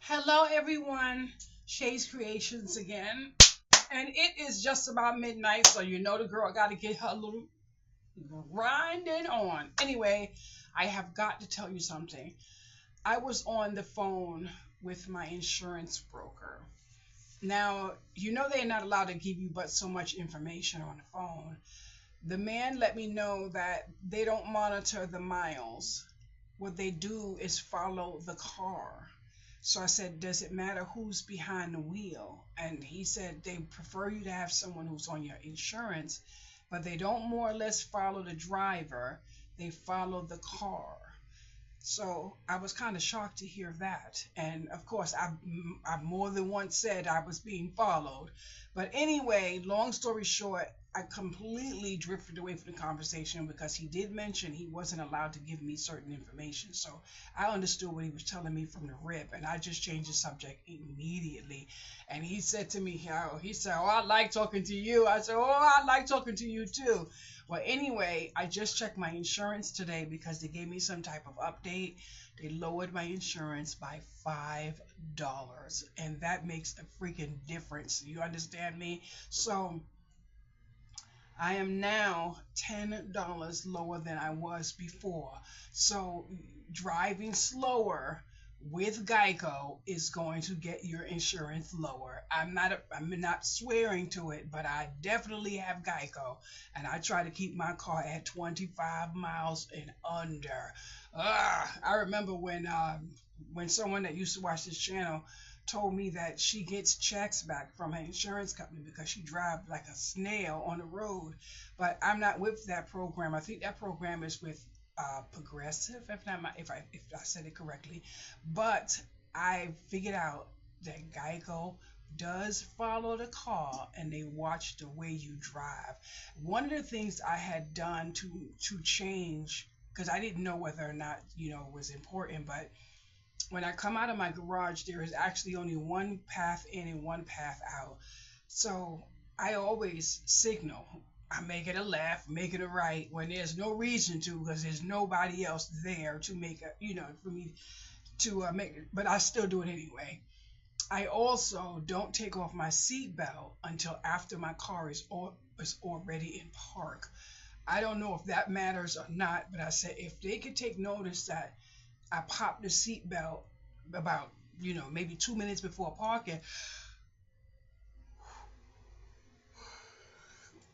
Hello, everyone. Shay's Creations again. And it is just about midnight, so you know the girl got to get her little grinding on. Anyway, I have got to tell you something. I was on the phone with my insurance broker. Now, you know they're not allowed to give you but so much information on the phone. The man let me know that they don't monitor the miles. What they do is follow the car. So I said, does it matter who's behind the wheel? And he said they prefer you to have someone who's on your insurance, but they don't more or less follow the driver, they follow the car. So I was kind of shocked to hear that. And of course, I more than once said I was being followed. But anyway, long story short, I completely drifted away from the conversation because he did mention he wasn't allowed to give me certain information. So I understood what he was telling me from the rip, and I just changed the subject immediately. And he said to me, "Oh, I like talking to you." I said, "Oh, I like talking to you too." Well, anyway, I just checked my insurance today because they gave me some type of update. They lowered my insurance by $5, and that makes a freaking difference. You understand me? So I am now $10 lower than I was before. So driving slower with Geico is going to get your insurance lower. I'm not swearing to it, but I definitely have Geico, and I try to keep my car at 25 miles and under. I remember when someone that used to watch this channel told me that she gets checks back from her insurance company because she drives like a snail on the road. But I'm not with that program. I think that program is with Progressive, if I said it correctly. But I figured out that Geico does follow the car and they watch the way you drive. One of the things I had done to change, because I didn't know whether or not it was important, but when I come out of my garage, there is actually only one path in and one path out. So I always signal. I make it a left, make it a right when there's no reason to, because there's nobody else there to make for me to make it. But I still do it anyway. I also don't take off my seatbelt until after my car is already in park. I don't know if that matters or not, but I said if they could take notice that I popped the seatbelt about, maybe 2 minutes before parking.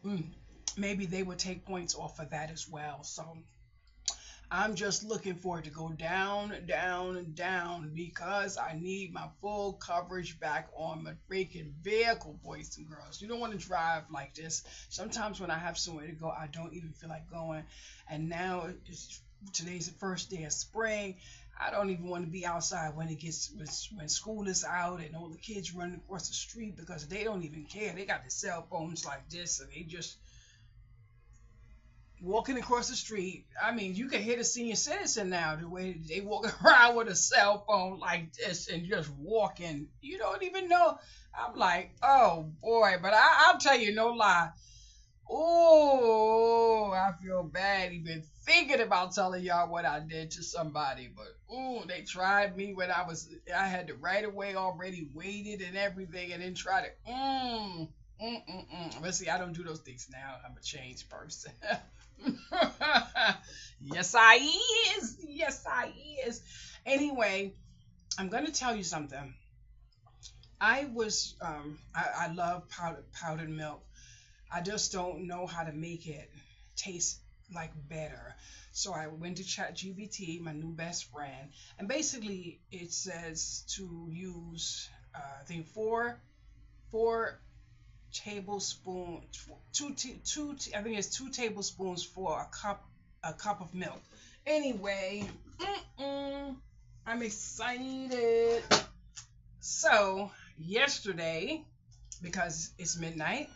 mm, Maybe they would take points off of that as well. So I'm just looking for it to go down, down, down because I need my full coverage back on my freaking vehicle, boys and girls. You don't want to drive like this. Sometimes when I have somewhere to go, I don't even feel like going. And now today's the first day of spring. I don't even want to be outside when school is out and all the kids running across the street because they don't even care. They got the cell phones like this and they just walking across the street. I mean, you can hit a senior citizen now the way they walk around with a cell phone like this and just walking. You don't even know. I'm like, oh boy, but I'll tell you no lie. Oh, I feel bad even thinking about telling y'all what I did to somebody. But oh, they tried me when I had the right away already waited and everything, and then try to But see, I don't do those things now. I'm a changed person. Yes, I is. Yes, I is. Anyway, I'm gonna tell you something. I love powdered milk. I just don't know how to make it taste like better. So I went to ChatGPT, my new best friend, and basically it says to use I think four tablespoons, I think it's 2 tablespoons for a cup of milk. Anyway, I'm excited. So yesterday, because it's midnight,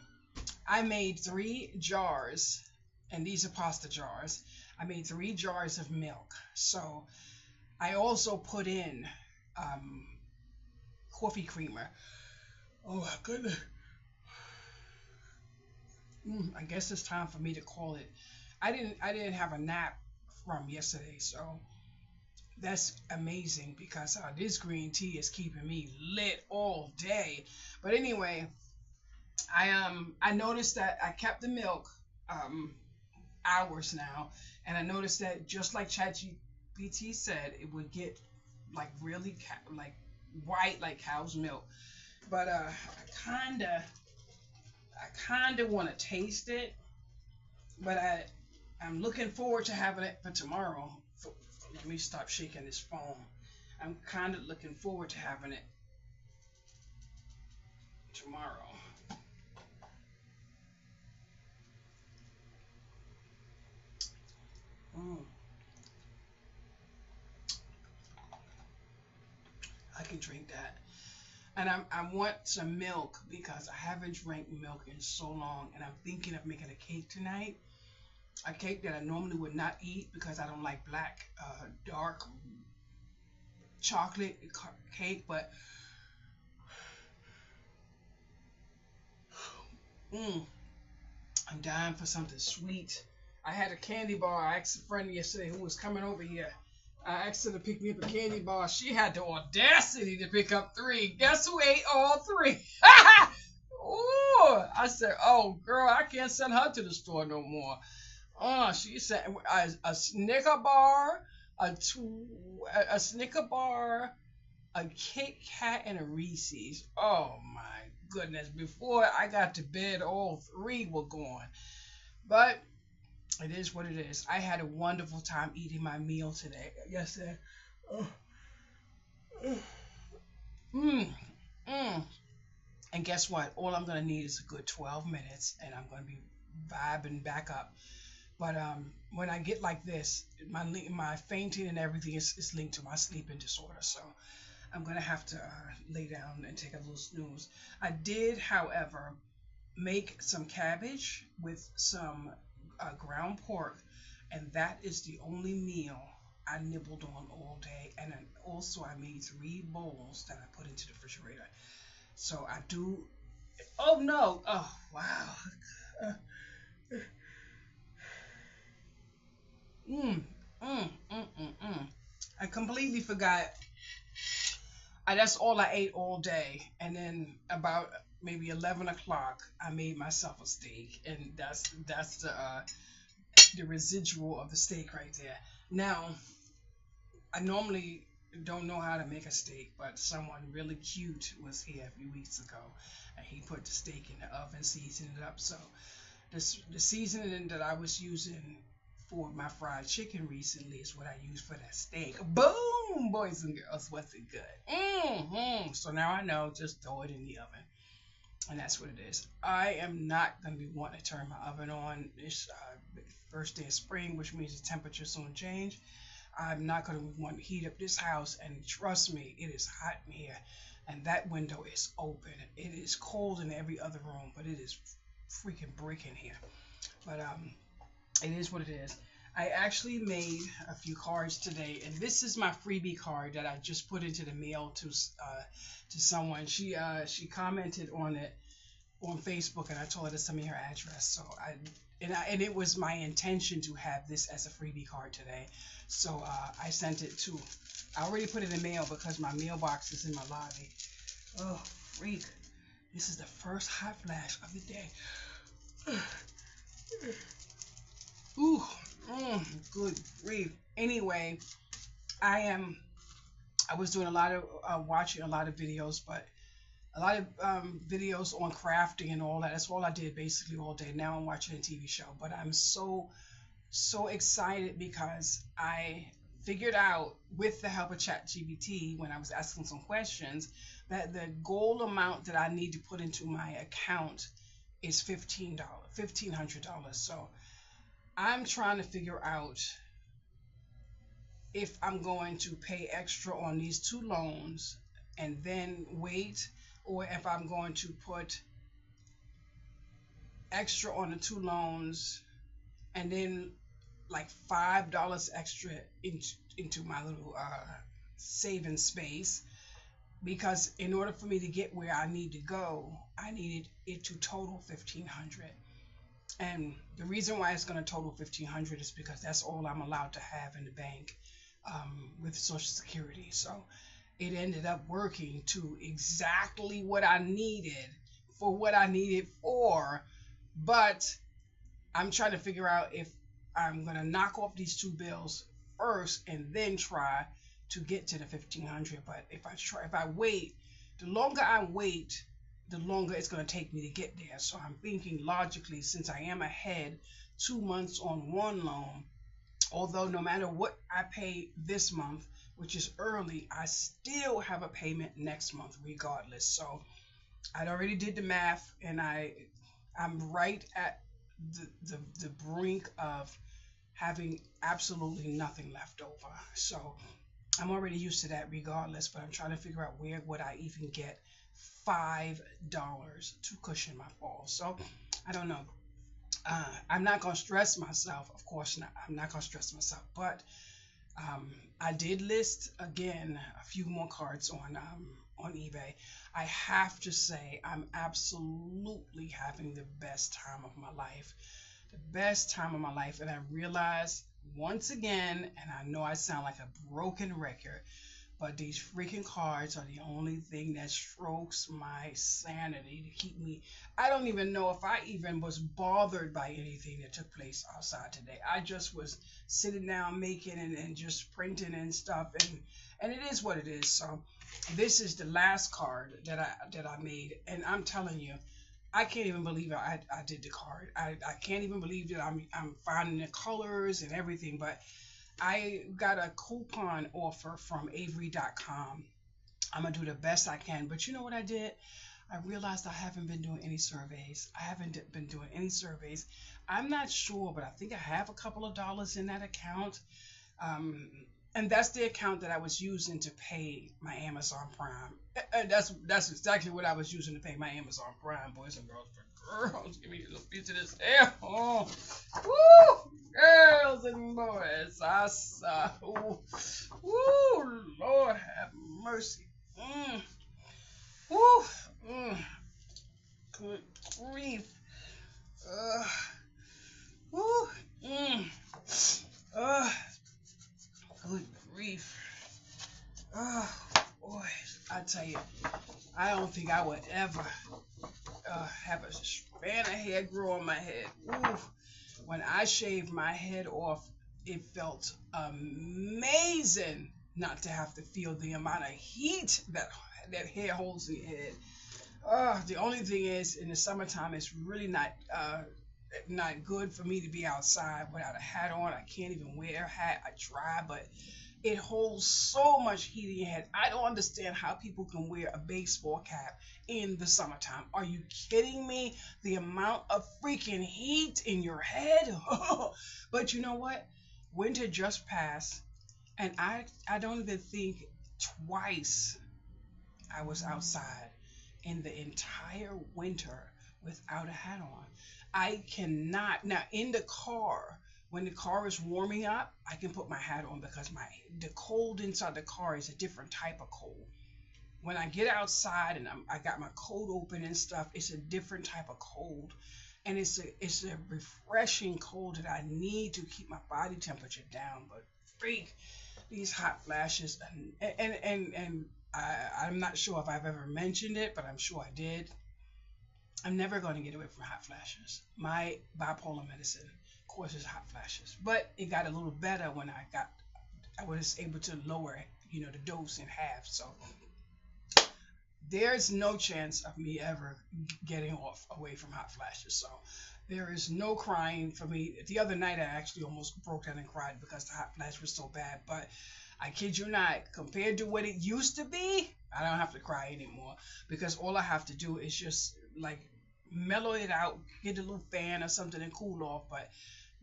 I made 3 jars, and these are pasta jars. I made 3 jars of milk. So I also put in um, coffee creamer. Oh my goodness. I guess it's time for me to call it. I didn't have a nap from yesterday, so that's amazing because this green tea is keeping me lit all day. But anyway, I noticed that I kept the milk um hours now, and I noticed that just like ChatGPT said, it would get like really like white like cow's milk. But I kinda want to taste it, but I'm looking forward to having it for tomorrow. Let me stop shaking this phone. I'm kind of looking forward to having it tomorrow. Mm, I can drink that. And I want some milk because I haven't drank milk in so long, and I'm thinking of making a cake tonight. A cake that I normally would not eat because I don't like black, dark chocolate cake. But mm, I'm dying for something sweet. I had a candy bar. I asked a friend yesterday who was coming over here. I asked her to pick me up a candy bar. She had the audacity to pick up three. Guess who ate all three? Ooh, I said, "Oh, girl, I can't send her to the store no more." Oh, she said a Snicker bar, a Snicker bar, a Kit Kat, and a Reese's. Oh my goodness! Before I got to bed, all three were gone. But it is what it is. I had a wonderful time eating my meal today. Yes, sir. Oh, mm, mm. And guess what? All I'm gonna need is a good 12 minutes, and I'm gonna be vibing back up. But when I get like this, my fainting and everything is linked to my sleeping disorder. So I'm gonna have to lay down and take a little snooze. I did, however, make some cabbage with some ground pork, and that is the only meal I nibbled on all day. And then also I made 3 bowls that I put into the refrigerator. So I do. Oh no! Oh wow! Uh, mm, mm. I completely forgot. That's all I ate all day, and then about maybe 11 o'clock, I made myself a steak, and that's the residual of the steak right there. Now, I normally don't know how to make a steak, but someone really cute was here a few weeks ago, and he put the steak in the oven, seasoned it up. So the seasoning that I was using for my fried chicken recently is what I use for that steak. Boom, boys and girls, what's it good? So now I know, just throw it in the oven. And that's what it is. I am not going to be wanting to turn my oven on. It's first day of spring, which means the temperature soon change. I'm not going to want to heat up this house, and trust me, it is hot in here, and that window is open. It is cold in every other room, but it is freaking brick in here. But it is what it is. I actually made a few cards today, and this is my freebie card that I just put into the mail to someone. She commented on it on Facebook, and I told her to send me her address. So and it was my intention to have this as a freebie card today. So I sent it to. I already put it in mail because my mailbox is in my lobby. Oh freak! This is the first hot flash of the day. Ooh, good grief. Anyway, I am. I was doing a lot of watching a lot of videos, but a lot of videos on crafting and all that. That's all I did basically all day. Now I'm watching a TV show, but I'm so excited because I figured out with the help of ChatGPT when I was asking some questions that the goal amount that I need to put into my account is $1,500. So I'm trying to figure out if I'm going to pay extra on these 2 loans and then wait, or if I'm going to put extra on the 2 loans and then like $5 extra into my little saving space, because in order for me to get where I need to go, I needed it to total 1,500. And the reason why it's going to total 1,500 is because that's all I'm allowed to have in the bank with Social Security. So it ended up working to exactly what I needed for what I needed for. But I'm trying to figure out if I'm gonna knock off these two bills first and then try to get to the 1500. But if I wait, the longer I wait, the longer it's gonna take me to get there. So I'm thinking logically, since I am ahead 2 months on one loan, although no matter what I pay this month, which is early, I still have a payment next month regardless. So I already did the math, and I'm right at the brink of having absolutely nothing left over. So I'm already used to that regardless, but I'm trying to figure out where would I even get $5 to cushion my fall. So I don't know. I'm not gonna stress myself, of course not. I'm not gonna stress myself, but um, I did list again a few more cards on eBay. I have to say I'm absolutely having the best time of my life, the best time of my life, and I realize once again, and I know I sound like a broken record, but these freaking cards are the only thing that strokes my sanity to keep me. I don't even know if I even was bothered by anything that took place outside today. I just was sitting down making and just printing and stuff, and it is what it is. So this is the last card that I made, and I'm telling you, I can't even believe I did the card. I can't even believe that I'm finding the colors and everything, but I got a coupon offer from Avery.com. I'm gonna do the best I can, but you know what I did? I realized I haven't been doing any surveys. I haven't been doing any surveys. I'm not sure, but I think I have a couple of dollars in that account. Um, and that's the account that I was using to pay my Amazon Prime. And that's exactly what I was using to pay my Amazon Prime, boys and girls. For girls, give me a little piece of this air. Oh, woo! Girls and boys, I saw. Ooh, woo! Lord have mercy. Woo! Mm, good grief. Uh, woo! Mm, uh, good grief. Oh, boy, I tell you, I don't think I would ever have a strand of hair grow on my head. Ooh, when I shaved my head off, it felt amazing not to have to feel the amount of heat that hair holds in your head. The only thing is, in the summertime, it's really not good for me to be outside without a hat on. I can't even wear a hat. I try, but it holds so much heat in your head. I don't understand how people can wear a baseball cap in the summertime. Are you kidding me? The amount of freaking heat in your head. But you know what? Winter just passed, and I don't even think twice I was outside in the entire winter without a hat on. I cannot now in the car. When the car is warming up, I can put my hat on because the cold inside the car is a different type of cold. When I get outside and I got my coat open and stuff, it's a different type of cold, and it's a refreshing cold that I need to keep my body temperature down. But freak these hot flashes, and I'm not sure if I've ever mentioned it, but I'm sure I did. I'm never going to get away from hot flashes. My bipolar medicine causes hot flashes, but it got a little better when I was able to lower, the dose in half. So there's no chance of me ever getting off away from hot flashes. So there is no crying for me. The other night I actually almost broke down and cried because the hot flash was so bad. But I kid you not, compared to what it used to be, I don't have to cry anymore because all I have to do is just like mellow it out, get a little fan or something and cool off. But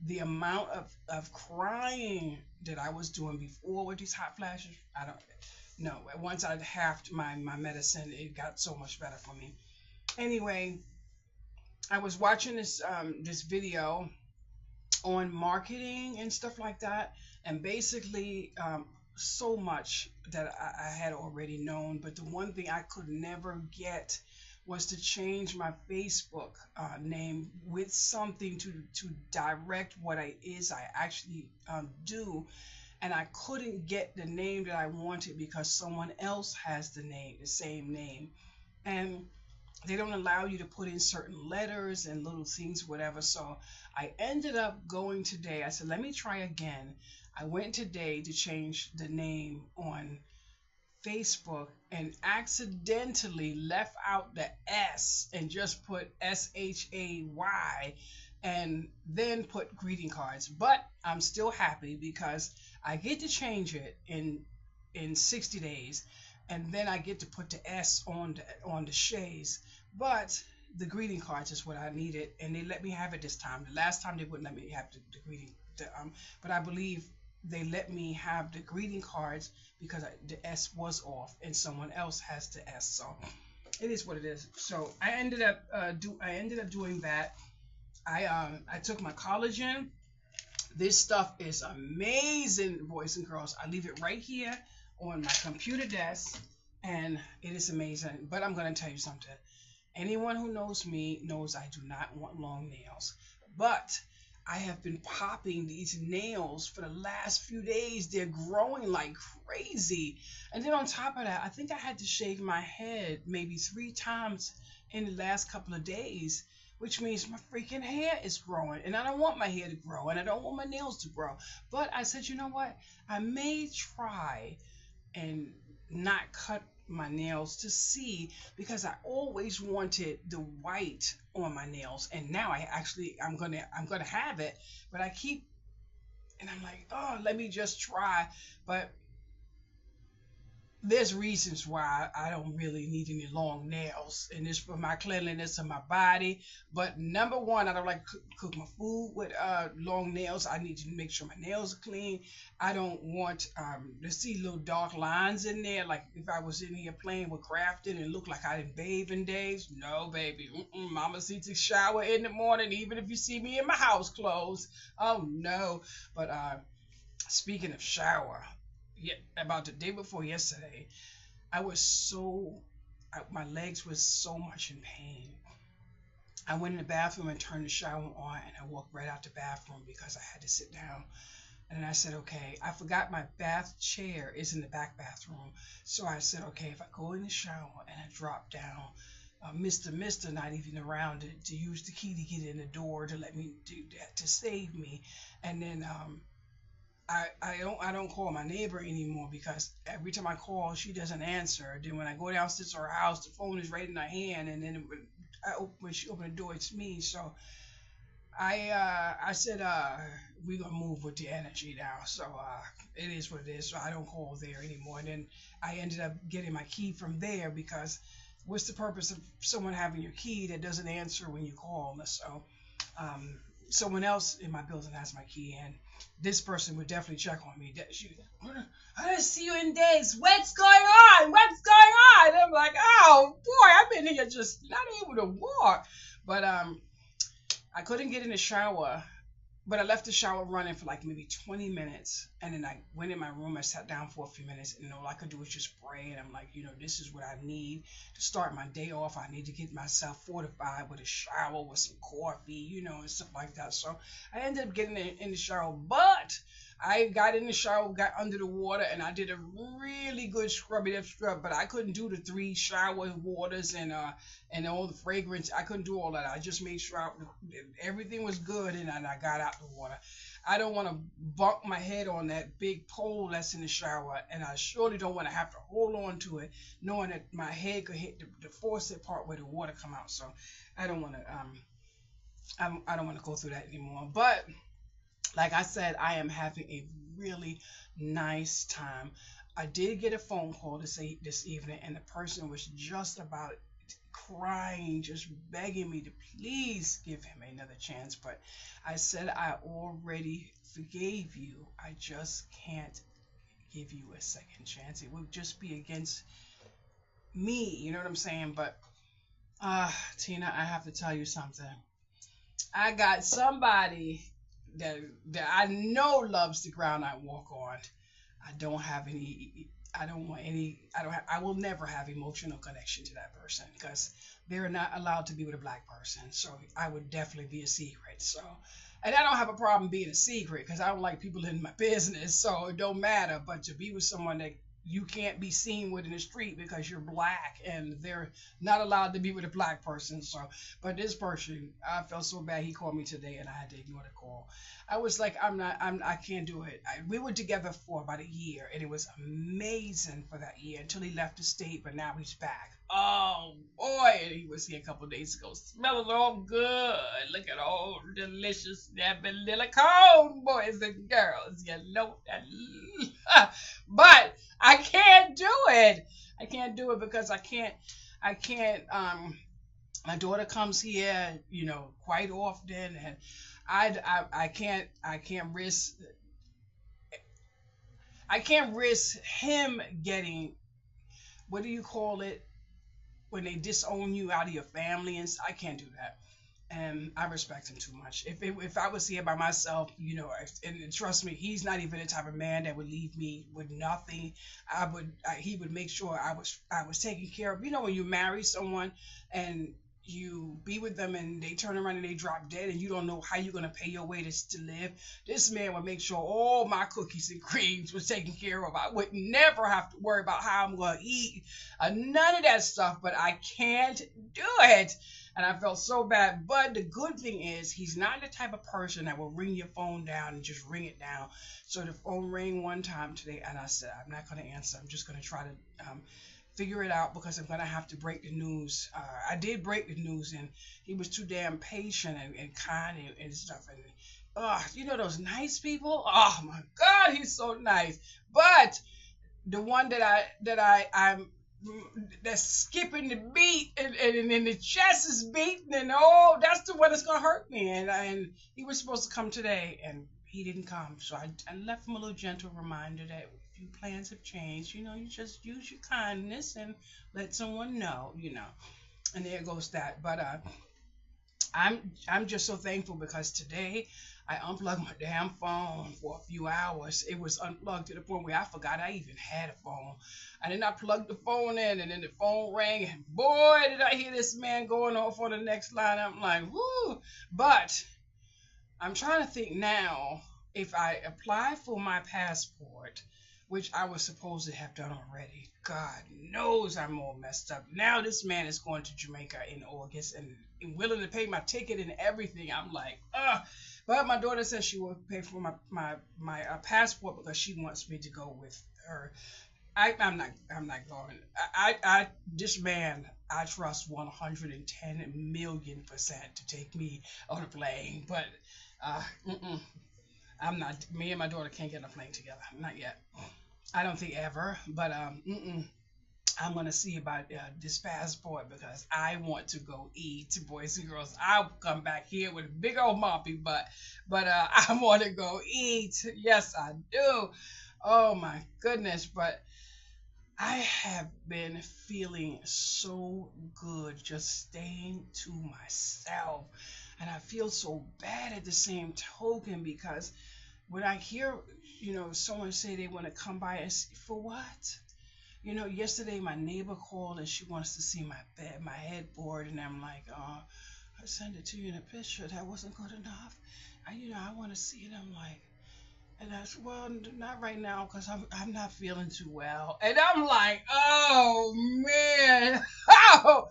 the amount of crying that I was doing before with these hot flashes, I don't no. Once I halved my medicine, it got so much better for me. Anyway, I was watching this video on marketing and stuff like that, and basically so much that I had already known, but the one thing I could never get was to change my Facebook name with something to direct what I actually do. and I couldn't get the name that I wanted because someone else has the same name. And they don't allow you to put in certain letters and little things, whatever. So I ended up going today. I said, let me try again. I went today to change the name on Facebook and accidentally left out the S and just put SHAY and then put greeting cards. But I'm still happy because I get to change it in 60 days, and then I get to put the S on the shays. But the greeting cards is what I needed, and they let me have it this time. The last time they wouldn't let me have the greeting, but I believe they let me have the greeting cards because the S was off, and someone else has the S. So it is what it is. So I ended up doing that. I took my collagen. This stuff is amazing, boys and girls. I leave it right here on my computer desk, and it is amazing. But I'm going to tell you something. Anyone who knows me knows I do not want long nails. But I have been popping these nails for the last few days. They're growing like crazy. And then on top of that, I think I had to shave my head maybe 3 times in the last couple of days, which means my freaking hair is growing. And I don't want my hair to grow, and I don't want my nails to grow. But I said, you know what? I may try and not cut my nails to see, because I always wanted the white on my nails, and now I'm gonna have it. But I keep, and I'm like, oh, let me just try. But there's reasons why I don't really need any long nails, and it's for my cleanliness of my body. But number one, I don't like cook my food with long nails. I need to make sure my nails are clean. I don't want to see little dark lines in there, like if I was in here playing with crafting and look like I didn't bathe in days. No, baby. Mama sees to shower in the morning, even if you see me in my house clothes. Oh no. But speaking of shower, yeah, about the day before yesterday, I was my legs was so much in pain. I went in the bathroom and turned the shower on, and I walked right out the bathroom because I had to sit down. And then I said, okay, I forgot my bath chair is in the back bathroom. So I said, okay, if I go in the shower and I drop down, Mr. not even around to use the key to get in the door to let me do that, to save me. And then I don't call my neighbor anymore because every time I call, she doesn't answer. Then when I go downstairs to her house, the phone is right in her hand, and then when she opened the door, it's me. So I said we're gonna move with the energy now. So it is what it is. So I don't call there anymore. And then I ended up getting my key from there, because what's the purpose of someone having your key that doesn't answer when you call? So someone else in my building has my key, and this person would definitely check on me. I didn't see you in days. What's going on? What's going on? And I'm like, oh boy, I've been here just not able to walk. But I couldn't get in the shower, but I left the shower running for like maybe 20 minutes. And then I went in my room, I sat down for a few minutes, and all I could do was just pray. And I'm like, this is what I need to start my day off. I need to get myself fortified with a shower, with some coffee, and stuff like that. So I ended up getting in the shower, but I got in the shower, got under the water, and I did a really good scrub, but I couldn't do the 3 shower waters and all the fragrance. I couldn't do all that. I just made sure everything was good, and I got out the water. I don't want to bump my head on that big pole that's in the shower, and I surely don't want to have to hold on to it, knowing that my head could hit the faucet part where the water come out. So I don't want to I don't want to go through that anymore. But like I said, I am having a really nice time. I did get a phone call this evening, and the person was just about crying, just begging me to please give him another chance. But I said, I already forgave you. I just can't give you a second chance. It would just be against me. You know what I'm saying? But Tina, I have to tell you something. I got somebody that I know loves the ground I walk on. I don't have any. I don't want any. I will never have emotional connection to that person, because they're not allowed to be with a black person. So I would definitely be a secret. So And I don't have a problem being a secret because I don't like people in my business, so it don't matter. But to be with someone that you can't be seen with in the street because you're black and they're not allowed to be with a black person. So, but this person, I felt so bad. He called me today and I had to ignore the call. I was like, I can't do it. We were together for about a year and it was amazing for that year until he left the state, but now he's back. Oh boy, and he was here a couple of days ago, smelling all good. Look at all delicious that vanilla cone, boys and girls. You know that. But I can't do it. I can't do it because I can't my daughter comes here, quite often and I can't risk him getting, what do you call it, when they disown you out of your family, and I can't do that. And I respect him too much. If I was here by myself, and trust me, he's not even the type of man that would leave me with nothing. He would make sure I was taken care of. When you marry someone and you be with them and they turn around and they drop dead and you don't know how you're going to pay your way to live. This man would make sure all my cookies and creams was taken care of. I would never have to worry about how I'm going to eat, none of that stuff, but I can't do it. And I felt so bad. But the good thing is he's not the type of person that will ring your phone down and just ring it down. So the phone rang one time today and I said, I'm not going to answer. I'm just going to try to figure it out because I'm going to have to break the news. I did break the news and he was too damn patient and kind and stuff. And those nice people. Oh my God, he's so nice. But the one I'm that's skipping the beat and the chest is beating and that's the one that's gonna hurt me. And he was supposed to come today and he didn't come, so I left him a little gentle reminder that if your plans have changed, you just use your kindness and let someone know. And there goes that. But I'm just so thankful because today I unplugged my damn phone for a few hours. It was unplugged to the point where I forgot I even had a phone. And then I plugged the phone in and then the phone rang and boy did I hear this man going off on the next line. I'm like, whoo. But I'm trying to think now if I apply for my passport, which I was supposed to have done already. God knows I'm all messed up. Now this man is going to Jamaica in August and willing to pay my ticket and everything. I'm like, ugh. But my daughter says she will pay for my passport because she wants me to go with her. I'm not going. This man I trust 110 million% to take me on a plane, but I'm not. Me and my daughter can't get on a plane together. Not yet. I don't think ever. But I'm gonna see about this passport because I want to go eat, boys and girls. I'll come back here with a big old moppy butt, but I want to go eat. Yes, I do. Oh my goodness! But I have been feeling so good just staying to myself, and I feel so bad at the same token because when I hear, someone say they want to come by and see, for what? Yesterday my neighbor called and she wants to see my bed, my headboard, and I'm like, I sent it to you in a picture. That wasn't good enough. I want to see it. I'm like, and I said, well, not right now because I'm not feeling too well. And I'm like, oh man, how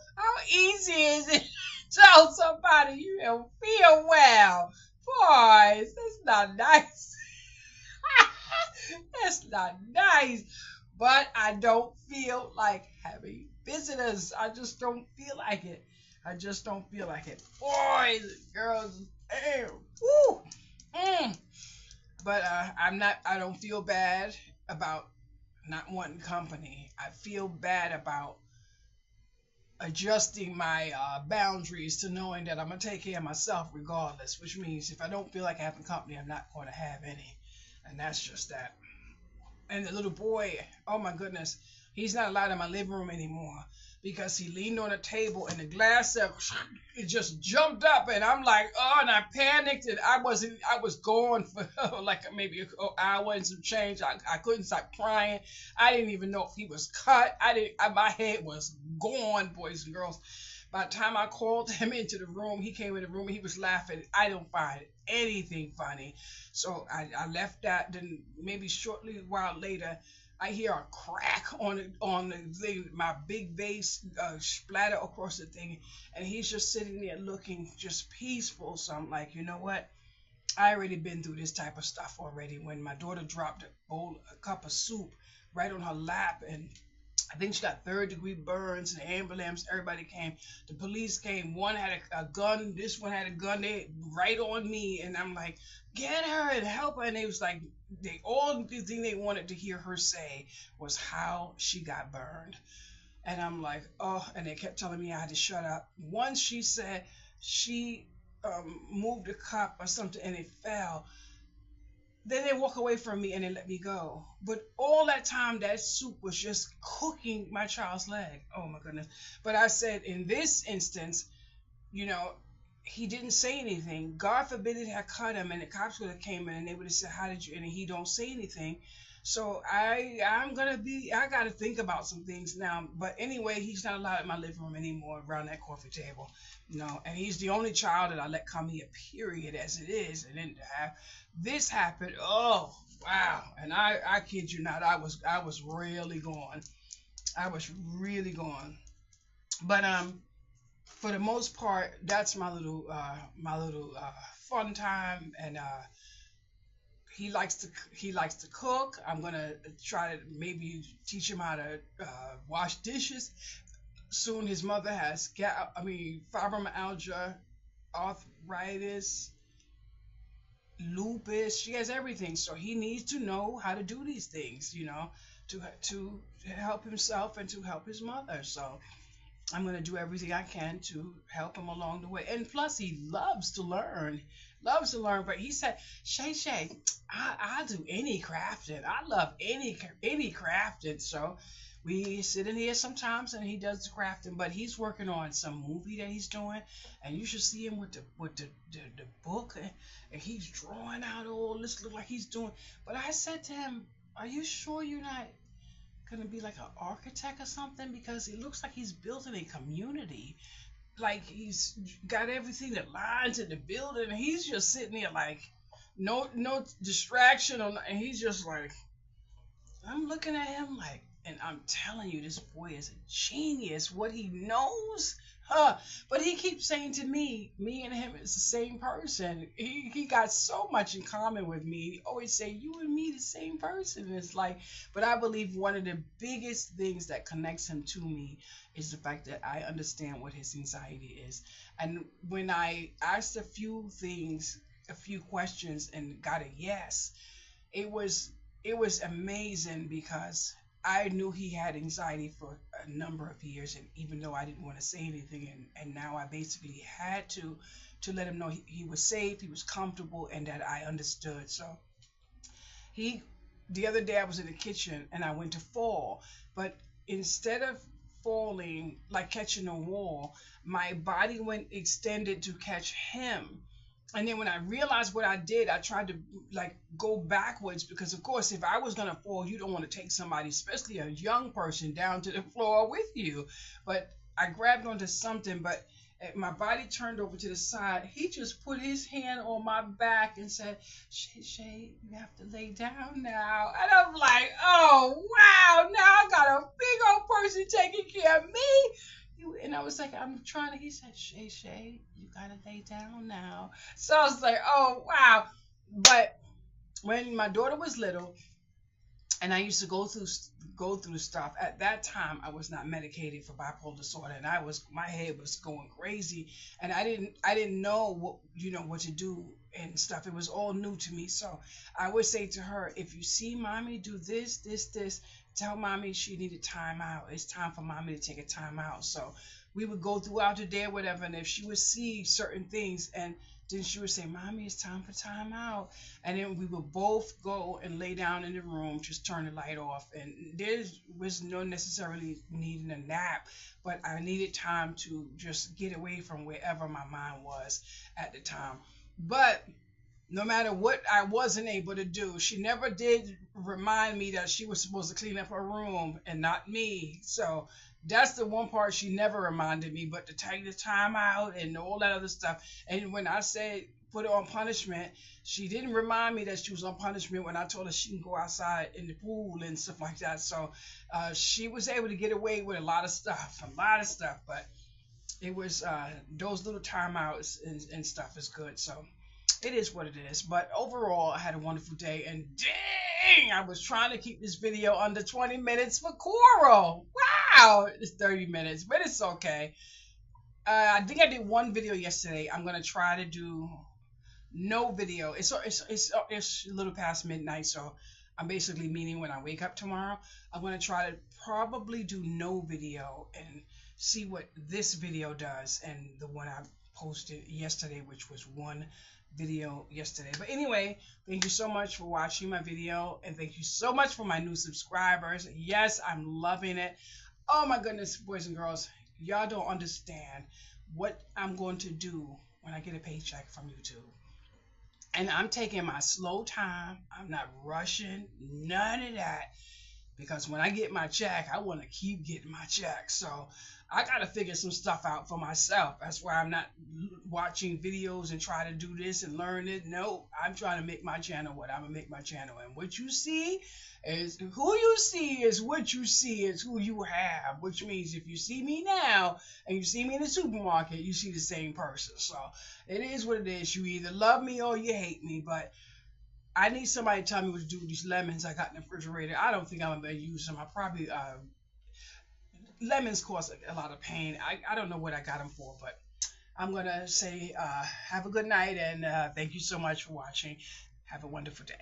easy is it to tell somebody you don't feel well? Boys, that's not nice. That's not nice. But I don't feel like having visitors. I just don't feel like it. I just don't feel like it. Boys and girls, damn, woo. Mm. But I don't feel bad about not wanting company. I feel bad about adjusting my boundaries to knowing that I'm going to take care of myself regardless, which means if I don't feel like having company, I'm not going to have any. And that's just that. And the little boy, oh my goodness, he's not allowed in my living room anymore. because he leaned on a table and the glass it just jumped up, and I'm like, oh, and I panicked, and I was gone for like maybe an hour and some change. I couldn't stop crying. I didn't even know if he was cut. My head was gone, boys and girls. By the time I called him into the room, he came in the room and he was laughing. I don't find anything funny. So I left that. Then maybe shortly a while later, I hear a crack on the thing, my big vase splatter across the thing, and he's just sitting there looking just peaceful. So I'm like, you know what? I already been through this type of stuff already. When my daughter dropped a cup of soup right on her lap, and I think she got third-degree burns. The ambulance, everybody came. The police came. One had a gun. This one had a gun. They right on me, and I'm like, get her and help her. And they was like, the thing they wanted to hear her say was how she got burned. And I'm like, oh. And they kept telling me I had to shut up. Once she said she moved a cup or something and it fell, then they walk away from me and they let me go. But all that time, that soup was just cooking my child's leg. Oh my goodness. But I said, in this instance, you know, he didn't say anything. God forbid it had cut him, and the cops would have came in and they would have said, how did you? And he don't say anything. So I gotta think about some things now. But anyway, he's not allowed in my living room anymore around that coffee table. No, and he's the only child that I let come here, period, as it is. And then to have this happen, oh wow. And I kid you not, I was really gone. I was really gone. But for the most part, that's my little fun time, and he likes to cook. I'm gonna try to maybe teach him how to wash dishes. Soon his mother has fibromyalgia, arthritis, lupus. She has everything, so he needs to know how to do these things, to help himself and to help his mother. So I'm going to do everything I can to help him along the way. And plus, he loves to learn. Loves to learn. But he said, Shay, I'll do any crafting. I love any crafting. So we sit in here sometimes and he does the crafting. But he's working on some movie that he's doing. And you should see him with the book. And he's drawing out all this, look like he's doing. But I said to him, are you sure you're not gonna be like an architect or something, because it looks like he's building a community, like he's got everything, the lines in the building, and he's just sitting there like no distraction and he's just like, I'm looking at him like, and I'm telling you, this boy is a genius. What he knows, but he keeps saying to me and him is the same person. He got so much in common with me. He always say, you and me the same person. And it's like, but I believe one of the biggest things that connects him to me is the fact that I understand what his anxiety is. And when I asked a few questions and got a yes, it was amazing, because I knew he had anxiety for a number of years, and even though I didn't want to say anything, and now I basically had to let him know he was safe, he was comfortable, and that I understood. So the other day I was in the kitchen and I went to fall, but instead of falling like catching a wall, my body went extended to catch him. And then when I realized what I did, I tried to like go backwards, because of course, if I was gonna fall, you don't want to take somebody, especially a young person, down to the floor with you. But I grabbed onto something, but my body turned over to the side. He just put his hand on my back and said, Shay, you have to lay down now. And I'm like, oh wow, now I got a big old person taking care of me. And I was like, I'm trying to, he said, Shay, you gotta lay down now. So I was like, oh, wow. But when my daughter was little, and I used to go through stuff, at that time I was not medicated for bipolar disorder, and my head was going crazy, and I didn't know what to do and stuff. It was all new to me. So I would say to her, if you see mommy do this, tell mommy she needed time out. It's time for mommy to take a time out. So we would go throughout the day or whatever, and if she would see certain things, and then she would say, "Mommy, it's time for time out." And then we would both go and lay down in the room, just turn the light off. And there was no necessarily needing a nap, but I needed time to just get away from wherever my mind was at the time. But no matter what I wasn't able to do, she never did remind me that she was supposed to clean up her room and not me. So that's the one part she never reminded me, but to take the time out and all that other stuff. And when I said put her on punishment, she didn't remind me that she was on punishment when I told her she can go outside in the pool and stuff like that. So she was able to get away with a lot of stuff. But it was those little timeouts and stuff is good. So it is what it is. But overall, I had a wonderful day. And dang, I was trying to keep this video under 20 minutes for Coral. Wow, it's 30 minutes, but it's okay. I think I did one video yesterday. I'm gonna try to do no video. It's a little past midnight, so I'm basically meaning when I wake up tomorrow, I'm gonna try to probably do no video and see what this video does, and the one I posted yesterday, which was one video yesterday. But anyway, thank you so much for watching my video, and thank you so much for my new subscribers. Yes, I'm loving it. Oh my goodness, boys and girls, y'all don't understand what I'm going to do when I get a paycheck from YouTube. And I'm taking my slow time. I'm not rushing, none of that. Because when I get my check, I want to keep getting my check. So I got to figure some stuff out for myself. That's why I'm not watching videos and try to do this and learn it. No, I'm trying to make my channel what I'm going to make my channel. And what you see is who you see is what you see is who you have. Which means if you see me now and you see me in the supermarket, you see the same person. So it is what it is. You either love me or you hate me. But I need somebody to tell me what to do with these lemons I got in the refrigerator. I don't think I'm going to use them. I probably, lemons cause a lot of pain. I don't know what I got them for, but I'm going to say have a good night, and thank you so much for watching. Have a wonderful day.